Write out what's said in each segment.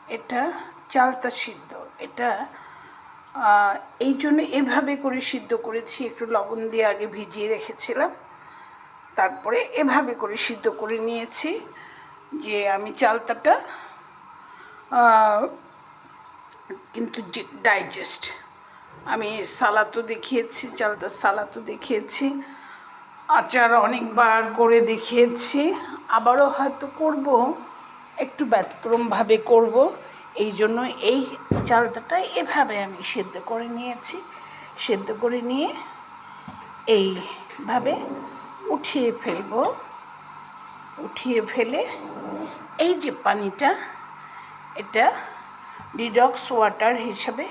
এটা চালতা সিদ্ধ। এটা এই জন্য এভাবে করে সিদ্ধ করেছি, একটু লবণ দিয়ে আগে ভিজিয়ে রেখেছিলাম, তারপরে এভাবে করে সিদ্ধ করে নিয়েছি যে আমি চালতাটা কিন্তু ডাইজেস্ট। আমি সালাদও দেখিয়েছি, চালতার সালাদও দেখিয়েছি, আচার অনেকবার করে দেখিয়েছি, আবারও হয়তো করব, একটু ব্যতিক্রমভাবে করব। এই জন্য এই চালতাটা এভাবে আমি সেদ্ধ করে নিয়েছি। সেদ্ধ করে নিয়ে এইভাবে উঠিয়ে ফেলব। উঠিয়ে ফেলে এই যে পানিটা, এটা ডিডক্স ওয়াটার হিসাবে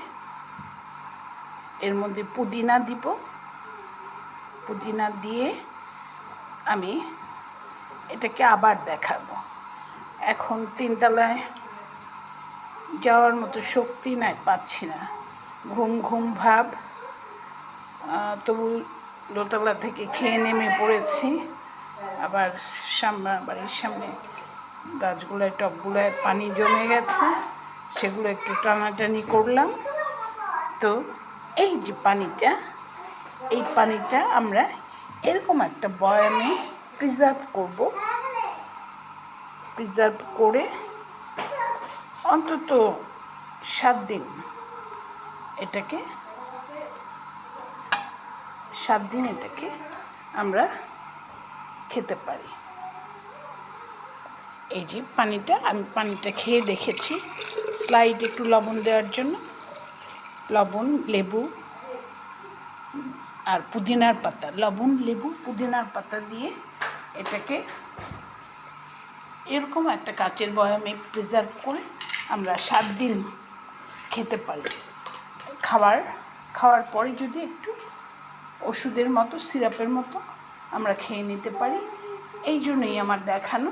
এর মধ্যে পুদিনা দিব। পুদিনা দিয়ে আমি এটাকে আবার দেখাবো। এখন তিনতলায় যাওয়ার মতো শক্তি নাই, পাচ্ছি না, ঘুম ঘুম ভাব। তবু দোতলা থেকে খেয়ে নেমে পড়েছি। আবার বাড়ির সামনে গাছগুলোয় টবগুলোয় পানি জমে গেছে, সেগুলো একটু টানাটানি করলাম। তো এই যে পানিটা, এই পানিটা আমরা এরকম একটা বয়ামে প্রিজার্ভ করব। প্রিজার্ভ করে অন্তত 7 দিন এটাকে আমরা খেতে পারি। এই যে পানিটা, আমি পানিটা খেয়ে দেখেছি, স্লাইড একটু লবণ দেওয়ার জন্য, লবণ, লেবু আর পুদিনার পাতা, লবণ, লেবু, পুদিনার পাতা দিয়ে এটাকে এরকম একটা কাচের বয়ামে প্রিজার্ভ করে আমরা 7 দিন খেতে পারি। খাওয়ার পরে যদি একটু ওষুধের মতো, সিরাপের মতো আমরা খেয়ে নিতে পারি। এই জন্যই আমার দেখানো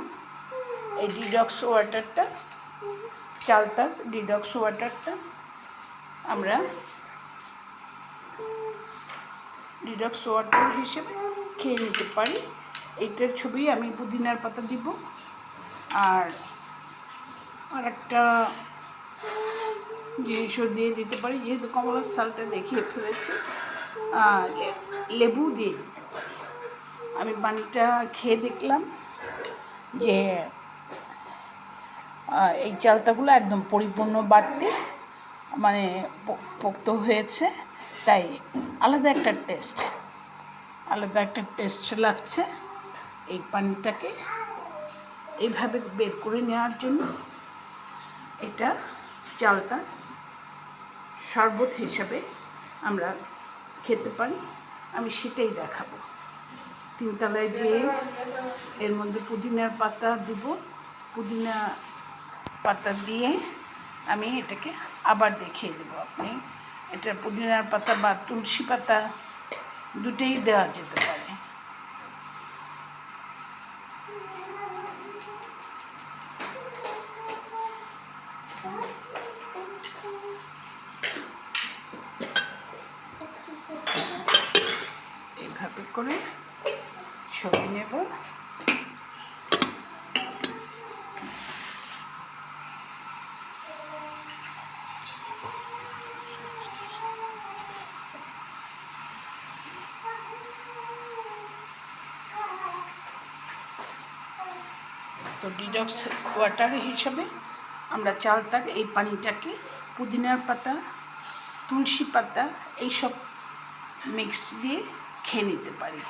এই ডিডক্স ওয়াটারটা, চালতার ডিডক্স ওয়াটারটা আমরা ডিডক্স ওয়াটার হিসেবে খেয়ে নিতে পারি। এইটার ছবি আমি পুদিনার পাতা দিব। আর একটা জিনিসও দিয়ে দিতে পারি, যেহেতু কমলার সালটা দেখিয়ে ফেলেছি, লেবু দিয়ে দিতে পারি। আমি পানিটা খেয়ে দেখলাম যে এই চালতাগুলো একদম পরিপূর্ণ বাড়তি, মানে পোক্ত হয়েছে, তাই আলাদা একটা টেস্ট লাগছে। এই পানিটাকে এইভাবে বের করে নেওয়ার জন্য এটা চালতা শরবত হিসাবে আমরা খেতে পারি। আমি সেটাই দেখাবো। তিনতলায় যেয়ে এর মধ্যে পুদিনার পাতা দিব, পুদিনা পাতা দিয়ে আমি এটাকে আবার দেখিয়ে দেবো। আপনি এটা পুদিনার পাতা বা তুলসী পাতা দুটোই দেওয়া যেতে পারে। এইভাবে করে ছবি নেব। তো ডিডক্স ওয়াটার হিসাবে আমরা চালতার এই পানিটাকে পুদিনার পাতা, তুলসী পাতা এইসব মিক্সড দিয়ে খেয়ে নিতে পারি।